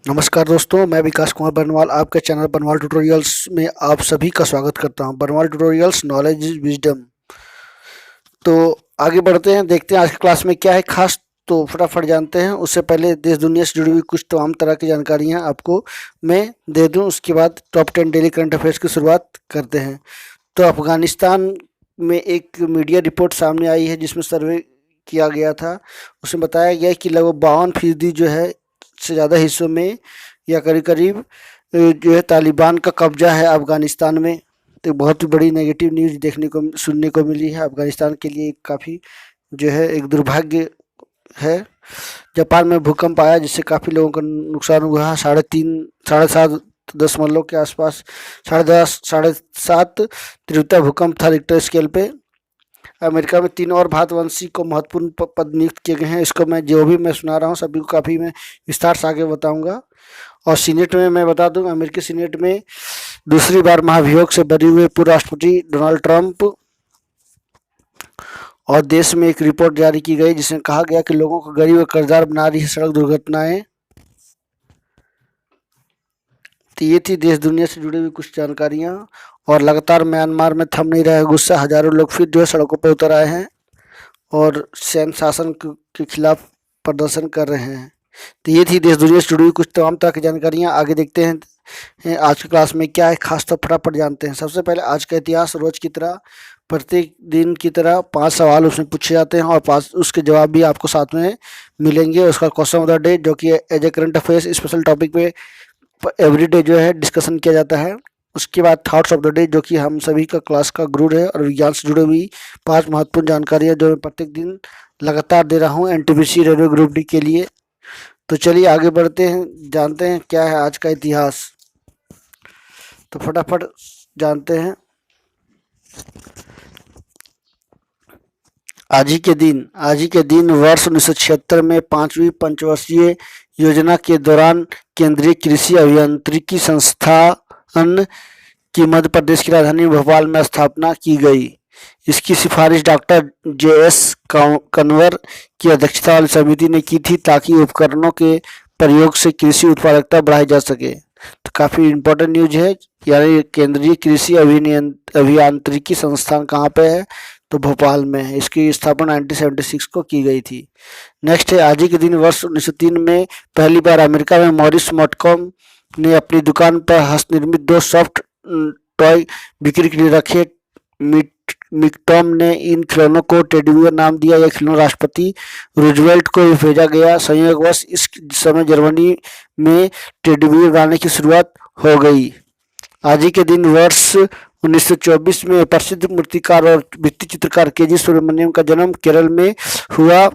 नमस्कार दोस्तों, मैं विकास कुमार बरनवाल आपके चैनल बरनवाल ट्यूटोरियल्स में आप सभी का स्वागत करता हूं। Barnwal tutorials knowledge is wisdom. तो आगे बढ़ते हैं, देखते हैं आज की क्लास में क्या है खास। तो फटाफट जानते हैं। उससे पहले देश दुनिया से जुड़ी हुई कुछ तमाम तरह की जानकारियां आपको मैं दे दूं, उसके बाद टॉप 10 डेली करंट अफेयर्स की शुरुआत करते हैं। तो अफगानिस्तान में एक मीडिया रिपोर्ट सामने आई है जिसमें सर्वे किया गया था। उसमें बताया गया कि लगभग 52% जो है से ज़्यादा हिस्सों में या करीब करीब जो है तालिबान का कब्जा है अफगानिस्तान में। तो बहुत ही बड़ी नेगेटिव न्यूज़ देखने को सुनने को मिली है। अफगानिस्तान के लिए काफ़ी जो है एक दुर्भाग्य है। जापान में भूकंप आया जिससे काफ़ी लोगों का नुकसान हुआ है। 3.5 7.5 दशमलव के आसपास 7.5 तीव्रता भूकंप था रिक्टर स्केल पे। अमेरिका में 3 और भारतवंशी को महत्वपूर्ण पद नियुक्त किए गए हैं। इसको मैं जो भी मैं सुना रहा हूँ सभी को काफ़ी मैं विस्तार से आगे बताऊँगा। और सीनेट में मैं बता दूँ, अमेरिकी सीनेट में दूसरी बार महाभियोग से बरी हुए पूर्व राष्ट्रपति डोनाल्ड ट्रंप और देश में एक रिपोर्ट जारी की गई जिसमें कहा गया कि लोगों को गरीब और कर्जदार बना रही है सड़क दुर्घटनाएं। तो ये थी देश दुनिया से जुड़ी हुई कुछ जानकारियां। और लगातार म्यांमार में थम नहीं रहा है गुस्सा, हजारों लोग फिर जो है सड़कों पर उतर आए हैं और सैन्य शासन के खिलाफ प्रदर्शन कर रहे हैं। तो ये थी देश दुनिया से जुड़ी हुई कुछ तमाम तरह की जानकारियाँ। आगे देखते हैं आज की क्लास में क्या है खास, तो फटाफट जानते हैं। सबसे पहले आज का इतिहास। रोज की तरह प्रत्येक दिन की तरह 5 सवाल उसमें पूछे जाते हैं और 5 उसके जवाब भी आपको साथ में मिलेंगे। उसका क्वेश्चन ऑफ द डे जो कि as a current affairs special topic पे एवरीडे जो है डिस्कशन किया जाता है। उसके बाद थॉट्स ऑफ द डे जो कि हम सभी का क्लास का गुरु है और विज्ञान से जुड़ी हुई 5 महत्वपूर्ण जानकारियाँ जो मैं प्रत्येक दिन लगातार दे रहा हूँ एनटीपीसी रेलवे ग्रुप डी के लिए। तो चलिए आगे बढ़ते हैं, जानते हैं क्या है आज का इतिहास। तो फटाफट जानते हैं। आज ही के दिन वर्ष 1976 में 5वीं पंचवर्षीय योजना के दौरान केंद्रीय कृषि अभियांत्रिकी संस्थान की मध्य प्रदेश की राजधानी भोपाल में स्थापना की गई। इसकी सिफारिश डॉक्टर JS कन्वर की अध्यक्षता वाली समिति ने की थी ताकि उपकरणों के प्रयोग से कृषि उत्पादकता बढ़ाई जा सके। तो काफ़ी इम्पोर्टेंट न्यूज है। यानी केंद्रीय कृषि अभियांत्रिकी संस्थान कहाँ पे है, तो भोपाल में है। इसकी स्थापना 1976 को की गई थी। नेक्स्ट है आज ही के दिन वर्ष 1903 में पहली बार अमेरिका में मॉरिस मॉटकॉम ने अपनी दुकान पर हस्तनिर्मित 2 सॉफ्ट टॉय बिक्री के लिए रखे। मिकटॉम ने इन खिलौनों को टेडी बियर नाम दिया। यह खिलौना राष्ट्रपति रूजवेल्ट को भेजा गया। संयोगवश इस समय जर्मनी में टेडी बियर बनाने की शुरुआत हो गई। आज ही के दिन वर्ष 1924 में प्रसिद्ध मूर्तिकार और भित्ति चित्रकार KG सुब्रमण्यम का जन्म केरल में हुआ।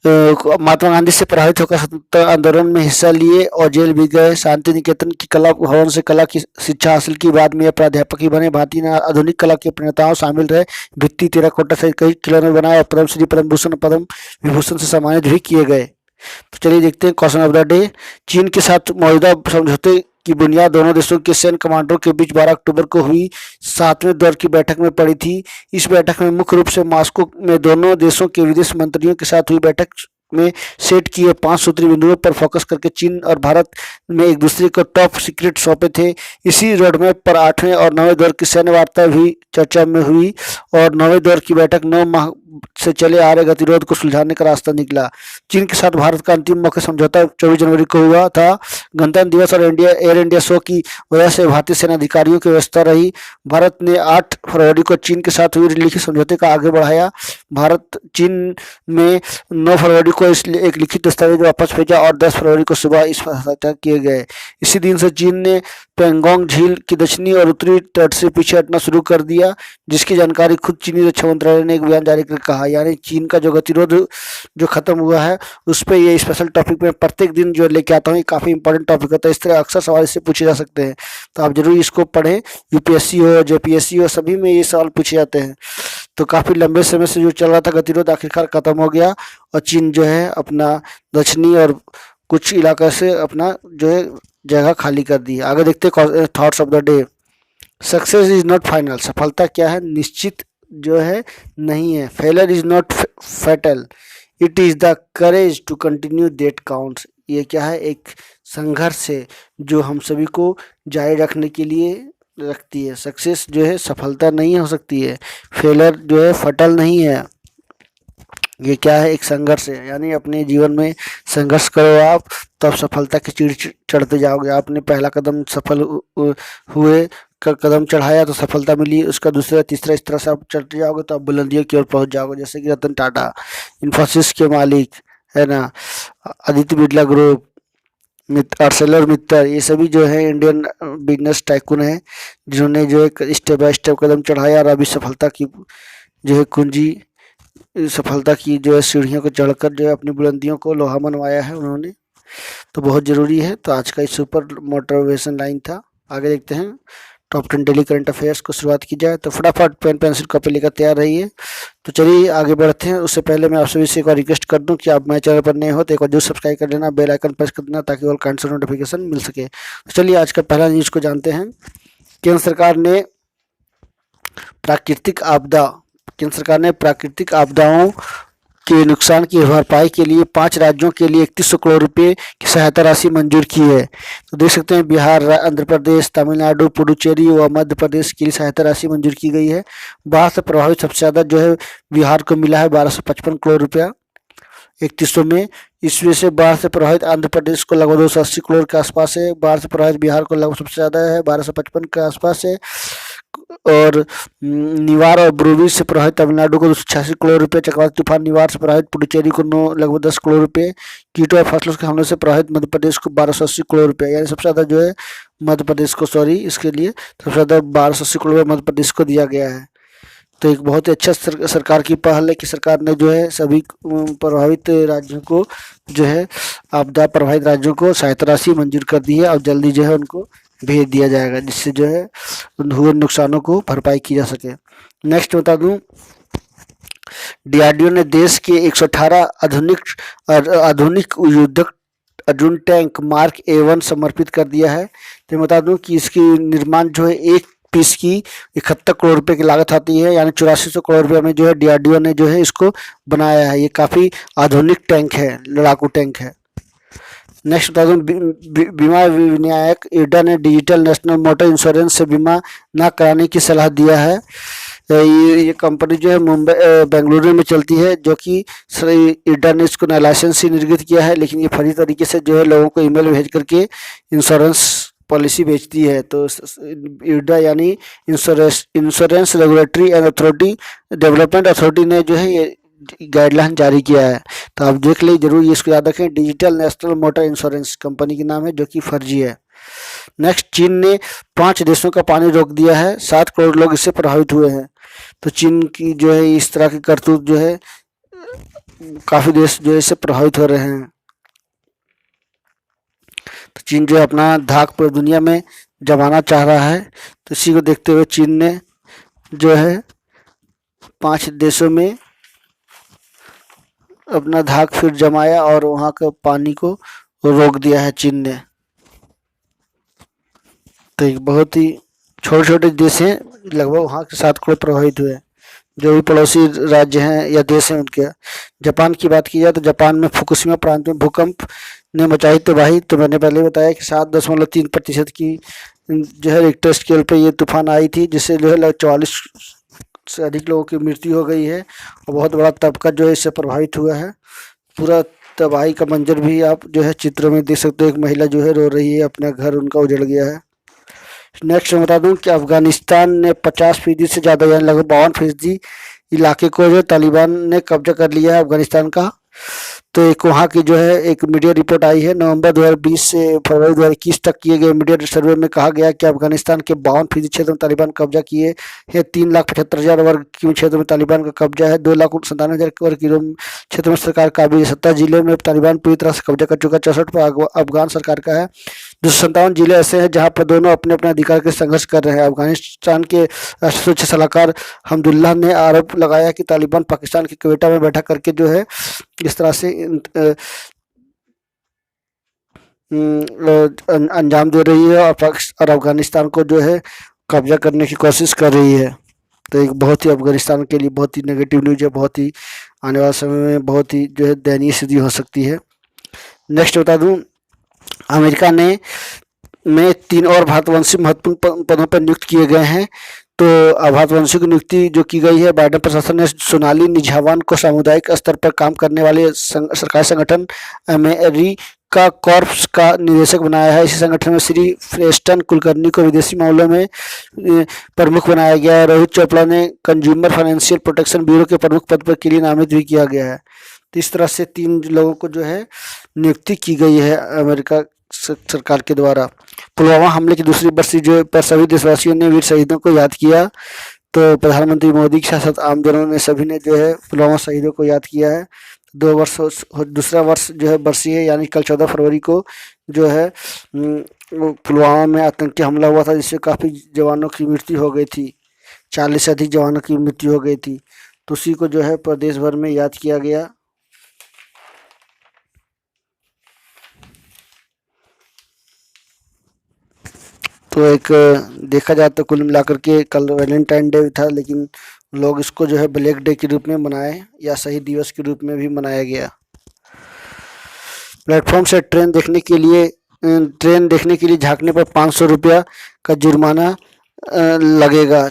महात्मा गांधी से प्रभावित होकर स्वतंत्रता आंदोलन में हिस्सा लिए और जेल भी गए। शांति निकेतन की कला भवन से कला की शिक्षा हासिल की। बाद में प्राध्यापक ही बने। भारतीय आधुनिक कला के प्रणेताओं शामिल रहे। भित्ति टेराकोटा से कई खिलौने बनाए और पद्मश्री, पद्म भूषण, पद्म विभूषण से सम्मानित भी किए गए। तो चलिए देखते हैं क्वेश्चन ऑफ द डे। चीन के साथ मौजूदा समझौते की बुनियाद दोनों देशों के सैन्य कमांडरों के बीच 12 अक्टूबर को हुई 7वें दौर की बैठक में पड़ी थी। इस बैठक में मुख्य रूप से मॉस्को में दोनों देशों के विदेश मंत्रियों के साथ हुई बैठक में सेट किए 5 सूत्रीय बिंदुओं पर फोकस करके चीन और भारत में एक दूसरे को टॉप सीक्रेट सौंपे थे। इसी रोडमैप पर 8वें और 9वें दौर की सैन्य वार्ता भी चर्चा में हुई और 9वें दौर की बैठक 9 माह से चले आ रहे गतिरोध को सुलझाने का रास्ता निकला। चीन के साथ भारत का अंतिम मौखिक समझौता 24 जनवरी को हुआ था। गणतंत्र दिवस और एयर इंडिया शो की वजह से भारतीय सेना अधिकारियों की व्यवस्था रही। भारत ने 8 फरवरी को चीन के साथ हुई लिखित समझौते का आगे बढ़ाया। भारत चीन में 9 फरवरी को इसलिए एक लिखित दस्तावेज वापस भेजा और 10 फरवरी को सुबह इस पर हस्ताक्षर किए गए। इसी दिन से चीन ने पेंगोंग झील की दक्षिणी और उत्तरी तट से पीछे हटना शुरू कर दिया, जिसकी जानकारी खुद चीनी रक्षा मंत्रालय ने एक बयान जारी कर कहा। यानी चीन का जो गतिरोध जो खत्म हुआ है उस पर ये स्पेशल टॉपिक में प्रत्येक दिन जो लेके आता हूँ, ये काफ़ी इंपॉर्टेंट टॉपिक होता है। इस तरह अक्सर सवाल इससे पूछे जा सकते हैं, तो आप जरूर इसको पढ़ें। UPSC हो, JPSC हो, सभी में ये सवाल पूछे जाते हैं। तो काफ़ी लंबे समय से जो चल रहा था गतिरोध आखिरकार खत्म हो गया और चीन जो है अपना दक्षिणी और कुछ इलाका से अपना जो है जगह खाली कर दी। आगे देखते हैं thoughts of the day. Success is not final. सफलता क्या है, निश्चित जो है नहीं है। Failure is not fatal, it is the courage to continue that counts. ये क्या है, एक संघर्ष है जो हम सभी को जारी रखने के लिए रखती है। सक्सेस जो है सफलता नहीं हो सकती है, फेलर जो है फटल नहीं है, ये क्या है, एक संघर्ष है। यानी अपने जीवन में संघर्ष करो आप, तब सफलता की सीढ़ी चढ़ते जाओगे। आपने पहला कदम सफल हुए, कदम चढ़ाया तो सफलता मिली, उसका दूसरा तीसरा, इस तरह से आप चढ़ते जाओगे तो आप बुलंदियों की ओर पहुंच जाओगे। जैसे कि रतन टाटा, इन्फोसिस के मालिक है ना, आदित्य बिरला ग्रुप, आर्सेलर मित्तल, ये सभी जो है इंडियन बिजनेस टाइकून है, जिन्होंने जो है स्टेप बाय स्टेप कदम चढ़ाया और अभी सफलता की जो है कुंजी, सफलता की जो है सीढ़ियों को चढ़कर जो है अपनी बुलंदियों को लोहा मनवाया है उन्होंने। तो बहुत ज़रूरी है। तो आज का इस सुपर मोटिवेशन लाइन था। आगे देखते हैं टॉप 10 डेली करंट अफेयर्स को शुरुआत की जाए तो फटाफट पेन पेंसिल कॉपी लेकर तैयार रहिए। तो चलिए आगे बढ़ते हैं। उससे पहले मैं आप सभी से एक बार रिक्वेस्ट कर दूं कि आप मेरे चैनल पर नए हो तो एक बार जरूर सब्सक्राइब कर लेना, बेल आइकन प्रेस कर देना ताकि ऑल काइंड ऑफ नोटिफिकेशन मिल सके। तो चलिए आज का पहला न्यूज़ को जानते हैं। केंद्र सरकार ने प्राकृतिक आपदाओं के नुकसान की भरपाई के लिए 5 राज्यों के लिए 3100 करोड़ रुपए की सहायता राशि मंजूर की है। तो देख सकते हैं बिहार, आंध्र प्रदेश, तमिलनाडु, पुडुचेरी व मध्य प्रदेश के लिए सहायता राशि मंजूर की गई है। बाढ़ से प्रभावित सबसे ज़्यादा जो है बिहार को मिला है 1255 करोड़ रुपया 3100 में। इसमें से बाढ़ से प्रभावित आंध्र प्रदेश को लगभग 280 करोड़ के आसपास है। बाढ़ से प्रभावित बिहार को लगभग सबसे ज़्यादा है, 1255 के आसपास है। और निवार और बुरुवी से प्रभावित तमिलनाडु को 286 करोड़ रुपए, चक्रवाती तूफान निवार से प्रभावित पुडुचेरी को लगभग 10 करोड़ रुपए, कीटों और फसलों के हमले से प्रभावित मध्य प्रदेश को 1280 करोड़ रुपए, यानी सबसे ज़्यादा जो है मध्य प्रदेश को, इसके लिए सबसे ज़्यादा 1280 करोड़ रुपये मध्य प्रदेश को दिया गया है। तो एक बहुत ही अच्छा सरकार की पहल है कि सरकार ने जो है सभी प्रभावित राज्यों को जो है आपदा प्रभावित राज्यों को सहायता राशि मंजूर कर दी है और जल्दी जो है उनको भेज दिया जाएगा, जिससे जो है हुए नुकसानों को भरपाई की जा सके। नेक्स्ट बता दूं, डीआरडीओ ने देश के 118 आधुनिक युद्धक अर्जुन टैंक मार्क A1 समर्पित कर दिया है। तो बता दूं कि इसकी निर्माण जो है एक पीस की 71 करोड़ रुपए की लागत आती है, यानी 8400 करोड़ रुपए में जो है डीआरडीओ ने जो है इसको बनाया है। ये काफ़ी आधुनिक टैंक है, लड़ाकू टैंक है। नेक्स्ट बता दूं, बीमा विनियामक इरडा ने डिजिटल नेशनल मोटर इंश्योरेंस से बीमा न कराने की सलाह दिया है। ये कंपनी जो है मुंबई बेंगलुरु में चलती है, जो कि इरडा ने इसको लाइसेंस ही निर्गत किया है, लेकिन ये फर्जी तरीके से जो है लोगों को ईमेल भेज करके इंश्योरेंस पॉलिसी बेचती है। तो इरडा यानी insurance regulatory and authority development authority ने जो है ये गाइडलाइन जारी किया है। तो आप देख लीजिए जरूर, ये इसको याद रखें, digital national motor insurance company के नाम है, जो कि फर्जी है। नेक्स्ट, चीन ने 5 देशों का पानी रोक दिया है, 7 करोड़ लोग इससे प्रभावित हुए हैं। तो चीन की जो है इस तरह की करतूत जो है काफ़ी देश जो है इससे प्रभावित हो रहे हैं। तो चीन जो है अपना धाक पूरी दुनिया में जमाना चाह रहा है। तो इसी को देखते हुए चीन ने जो है 5 देशों में अपना धाक फिर जमाया और वहाँ के पानी को रोक दिया है चीन ने। तो एक बहुत ही छोटे छोटे देश हैं, लगभग वहाँ के 7 करोड़ प्रभावित हुए, जो भी पड़ोसी राज्य हैं या देश हैं उनके। जापान की बात की जाए तो जापान में फुकुशिमा प्रांत में भूकंप ने मचाई तबाही। तो मैंने पहले बताया कि 7.3% की जो है रिक्टर स्केल पे ये तूफान आई थी, जिससे जो है 44 से अधिक लोगों की मृत्यु हो गई है और बहुत बड़ा तबका जो है इससे प्रभावित हुआ है। पूरा तबाही का मंजर भी आप जो है चित्र में देख सकते हो, एक महिला जो है रो रही है, अपना घर उनका उजड़ गया है। नेक्स्ट मैं बता दूं कि अफगानिस्तान ने 50% से ज़्यादा यानी लगभग 52% इलाके को जो तालिबान ने कब्जा कर लिया है अफगानिस्तान का। तो एक वहाँ की जो है एक मीडिया रिपोर्ट आई है, नवंबर 2020 से फरवरी 2021 तक किए गए मीडिया सर्वे में कहा गया कि अफगानिस्तान के 52% क्षेत्र में तालिबान कब्जा किए हैं। 3,75,000 वर्ग किमी क्षेत्र में तालिबान का कब्जा है। 2,97,000 वर्ग किमी क्षेत्र में सरकार काबिज है। 70 जिले में तालिबान पूरी तरह से कब्जा कर चुका है। 64 पर अफगान सरकार का है। 257 जिले ऐसे हैं जहाँ पर दोनों अपने अपने अधिकार के संघर्ष कर रहे हैं। अफगानिस्तान के राष्ट्रीय सुरक्षा सलाहकार हमदुल्ला ने आरोप लगाया कि तालिबान पाकिस्तान के क्वेटा में बैठक करके जो है इस तरह से अंजाम दे रही है और अफगानिस्तान को जो है कब्जा करने की कोशिश कर रही है। तो एक बहुत ही अफगानिस्तान के लिए बहुत ही नेगेटिव न्यूज है, बहुत ही आने वाले समय में बहुत ही जो है दयनीय स्थिति हो सकती है। नेक्स्ट बता दूं, अमेरिका ने में 3 और भारतवंशी महत्वपूर्ण पदों पर नियुक्त किए गए हैं। तो भारतवंशियों की नियुक्ति जो की गई है, बाइडेन प्रशासन ने सोनाली निझावान को सामुदायिक स्तर पर काम करने वाले सरकारी संगठन अमेरिका कॉर्प्स का निदेशक बनाया है। इसी संगठन में श्री प्रेस्टन कुलकर्णी को विदेशी मामलों में प्रमुख बनाया गया है। रोहित चोपड़ा ने कंज्यूमर फाइनेंशियल प्रोटेक्शन ब्यूरो के प्रमुख पद पर के लिए नामित भी किया गया है। तो इस तरह से 3 लोगों को जो है नियुक्ति की गई है अमेरिका सरकार के द्वारा। पुलवामा हमले की दूसरी बरसी जो पर सभी देशवासियों ने वीर शहीदों को याद किया। तो प्रधानमंत्री मोदी के साथ साथ आमजनों ने सभी ने जो है पुलवामा शहीदों को याद किया है। दूसरा वर्ष जो है बरसी है, यानी कल 14 फरवरी को जो है पुलवामा में आतंकी हमला हुआ था, जिससे काफ़ी जवानों की मृत्यु हो गई थी। 40 से अधिक जवानों की मृत्यु हो गई थी। तो उसी को जो है प्रदेश भर में याद किया गया। तो एक देखा जाए तो कुल मिलाकर के कल वैलेंटाइन डे था, लेकिन लोग इसको जो है ब्लैक डे के रूप में मनाए या शहीद दिवस के रूप में भी मनाया गया। प्लेटफॉर्म से ट्रेन देखने के लिए झांकने पर 500 रुपया का जुर्माना लगेगा।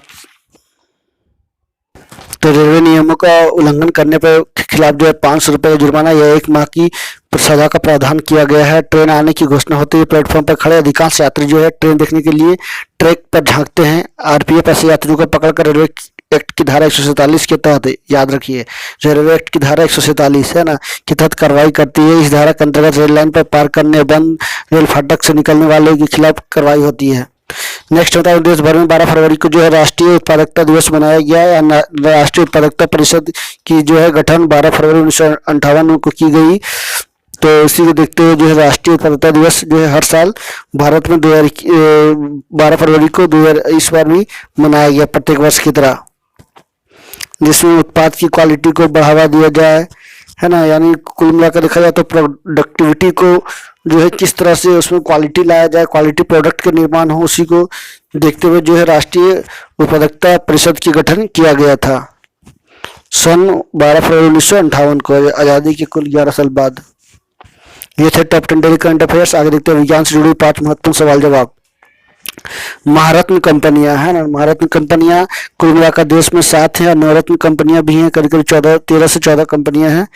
तो रेलवे नियमों का उल्लंघन करने पर खिलाफ जो है 500 रुपये का जुर्माना या 1 माह की सजा का प्रावधान किया गया है। ट्रेन आने की घोषणा होते ही प्लेटफॉर्म पर खड़े अधिकांश यात्री जो है ट्रेन देखने के लिए ट्रैक पर झांकते हैं। आरपीएफ ऐसे यात्रियों को पकड़कर रेलवे एक्ट की धारा 147 के तहत, याद रखिए रेलवे एक्ट की धारा 147 है ना, के तहत कार्रवाई करती है। इस धारा के अंतर्गत रेल लाइन पर पार करने, बंद रेल फाटक से निकलने वाले के खिलाफ कार्रवाई होती है। नेक्स्ट होता है, देश भर में 12 फरवरी को जो है राष्ट्रीय उत्पादकता दिवस मनाया गया है। राष्ट्रीय उत्पादकता परिषद की जो है गठन 12 फरवरी 1958 को की गई। तो इसी को देखते हुए जो है राष्ट्रीय उत्पादकता दिवस जो है हर साल भारत में 12 फरवरी को इस बार भी मनाया गया प्रत्येक वर्ष की तरह, जिसमें उत्पाद की क्वालिटी को बढ़ावा दिया जाए, है ना। यानी कुल मिलाकर देखा जाए तो प्रोडक्टिविटी को जो है किस तरह से उसमें क्वालिटी लाया जाए, क्वालिटी प्रोडक्ट का निर्माण हो, उसी को देखते हुए जो है राष्ट्रीय उत्पादकता परिषद की गठन किया गया था सन 12 फरवरी 1958 को, आज़ादी के कुल 11 साल बाद। ये थे टॉप 10 डेली करंट अफेयर्स। आगे देखते हैं विज्ञान से जुड़ी 5 महत्वपूर्ण सवाल जवाब। महारत्न कंपनियां, है ना, महारत्न कंपनियां कुल मिलाकर देश में 7 हैं और नवरत्न कंपनियां भी हैं, करीब करीब 13 से 14 कंपनियां हैं।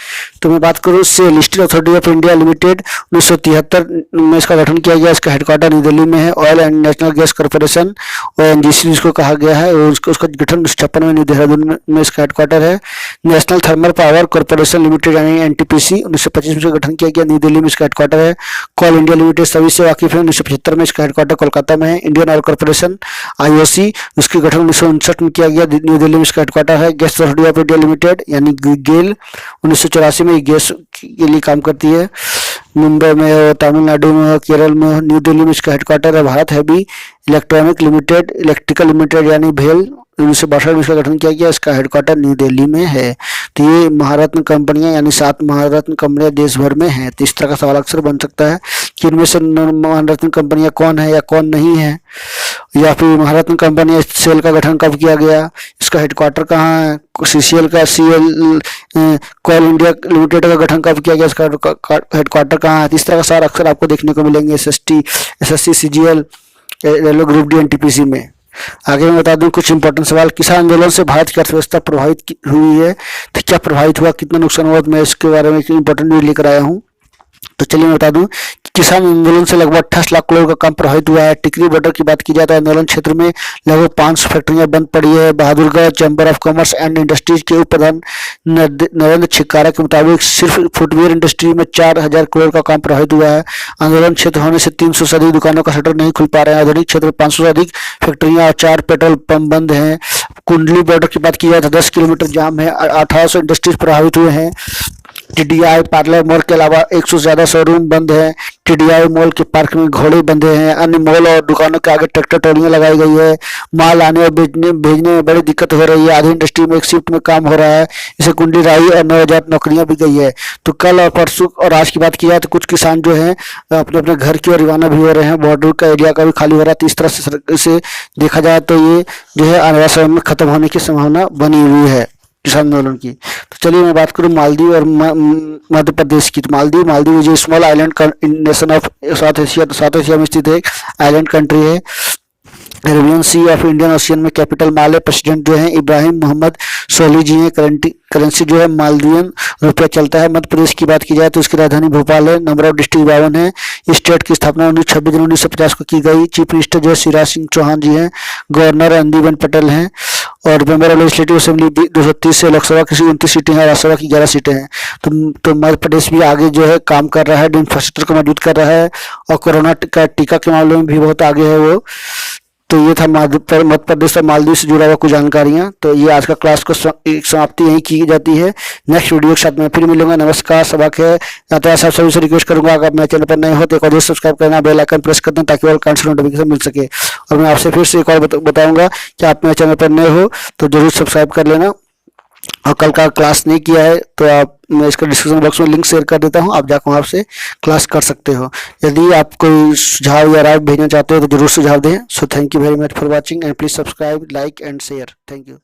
तो मैं बात करूं SAIL steel authority of India limited 1973 में इसका गठन किया गया। इसका हेडक्वार्टर नई दिल्ली में है। Oil and national gas corporation ONGC जिसको कहा गया है, उसका गठन 1956 में न्यू देहरादून में इसका हेडक्वार्टर है। National thermal power corporation limited यानी NTPC 1925 में इसका गठन किया गया, नई दिल्ली में इसका हेडक्वार्टर है। कोल इंडिया लिमिटेड सभी से वाकिफ है, 1975 में इसका हेडक्वार्टर कोलकाता में है। इंडियन ऑयल कॉर्पोरेशन IOC उसकी गठन 1959 में किया गया, न्यू दिल्ली में इसका हेडक्वार्टर है। Gas authority of India limited यानी गेल 1984 में गैस के लिए काम करती है। मुंबई में हो, तमिलनाडु में हो, केरल में हो, न्यू दिल्ली में इसका हेडक्वार्टर है। भारत हैवी इलेक्ट्रिकल लिमिटेड यानी भेल 1962 में इसका गठन किया गया, इसका हेडक्वार्टर न्यू दिल्ली में है। तो ये महारत्न कंपनियां यानी 7 महारत्न कंपनियां देश भर में हैं। तो इस तरह का सवाल अक्सर बन सकता है कि इनमें से महारत्न कंपनियां कौन है या कौन नहीं है, या फिर महारत्न कंपनी सेल का गठन कब किया गया, इसका हेडक्वार्टर कहाँ है, CCL का कोल इंडिया लिमिटेड का गठन कब किया गया, इसका हेडक्वार्टर कहाँ है। इस तरह का सवाल अक्सर आपको देखने को मिलेंगे SSC CGL railway group D NTPC में। आगे मैं बता दूं कुछ इंपॉर्टेंट सवाल। किसान आंदोलन से भारत की अर्थव्यवस्था प्रभावित हुई है, तो क्या प्रभावित हुआ, कितना नुकसान हुआ, मैं इसके बारे में इंपॉर्टेंट न्यूज लेकर आया हूँ। तो चलिए मैं बता दूं कि किसान आंदोलन से लगभग 28 लाख करोड़ का काम प्रभावित हुआ है। टिकरी बॉर्डर की बात की जाए तो आंदोलन क्षेत्र में लगभग 5 फैक्ट्रियां बंद पड़ी है। Bahadurgarh chamber of commerce and industries के उप प्रधान नरेंद्र छिक्कारा के मुताबिक सिर्फ फुटवेयर इंडस्ट्री में 4000 करोड़ का काम प्रभावित हुआ है। आंदोलन क्षेत्र होने से 300 से अधिक दुकानों का शटर नहीं खुल पा रहे हैं। आधुनिक क्षेत्र में 500 से अधिक फैक्ट्रियां और 4 पेट्रोल पंप बंद हैं। कुंडली बॉर्डर की बात की जाए तो 10 किलोमीटर जाम है। 1800 इंडस्ट्रीज प्रभावित हुए हैं। TDI पार्लर मॉल के अलावा 100 से ज्यादा शोरूम बंद हैं। TDI मॉल के पार्क में घोड़े बंधे हैं। अन्य मॉल और दुकानों के आगे ट्रैक्टर ट्रॉलियां लगाई गई है। माल आने और भेजने में बड़ी दिक्कत हो रही है। आधी इंडस्ट्री में एक शिफ्ट में काम हो रहा है। इसे कुंडली राई और 9000 नौकरियां भी गई है। तो कल और परसों और आज की बात की जाए तो कुछ किसान जो है अपने अपने घर की ओर रवाना भी हो रहे हैं। बॉर्डर का एरिया का भी खाली हो रहा है। तो इस तरह से देखा जाए तो ये जो है आने वाले समय में खत्म होने की संभावना बनी हुई है। किसान आंदोलन की। तो चलिए मैं बात करूँ मालदीव और मध्य प्रदेश की। तो Maldives is small island nation of South Asia में स्थित एक आइलैंड कंट्री है। Arabian sea of Indian ocean में कैपिटल माले। प्रेसिडेंट जो है इब्राहिम मोहम्मद सोली जी हैं। करेंसी जो है मालदीवियन रुपया चलता है। मध्य प्रदेश की बात की जाए तो इसकी राजधानी भोपाल है। नंबर ऑफ डिस्ट्रिक्ट 52 है। इस स्टेट की स्थापना 26 जनवरी 1950 को की गई। चीफ मिनिस्टर जो है शिवराज सिंह चौहान जी हैं। गवर्नर आनंदीबेन पटेल हैं। और मेंबर ऑफ लेजिस्लेटिव असेंबली 230 से, लोकसभा की 29 सीटें हैं, राज्यसभा की 11 सीटें हैं। तो मध्य प्रदेश भी आगे जो है काम कर रहा है, इंफ्रास्ट्रक्चर को मजबूत कर रहा है और कोरोना का टीका के मामले में भी बहुत आगे है वो। तो ये था मध्य प्रदेश और मालदीव से जुड़ा हुआ कुछ जानकारियां। तो ये आज का क्लास को समाप्ति यही की जाती है। नेक्स्ट वीडियो के साथ मैं फिर मिलूंगा। नमस्कार, सबक है। यातायात सभी से रिक्वेस्ट करूंगा, अगर मेरे चैनल पर नए हो तो एक और सब्सक्राइब करना, बेल आइकन प्रेस कर दें ताकि और कांटेंट नोटिफिकेशन मिल सके। और मैं आपसे फिर से एक और बताऊंगा कि आप मेरे चैनल पर नए हो तो जरूर सब्सक्राइब कर लेना। और कल का क्लास नहीं किया है तो आप, मैं इसका डिस्क्रिप्शन बॉक्स में लिंक शेयर कर देता हूं, आप जाकर वहां से क्लास कर सकते हो। यदि आप कोई सुझाव या राय भेजना चाहते हो तो जरूर सुझाव दें। So thank you very much for watching and please subscribe, like and share. Thank you.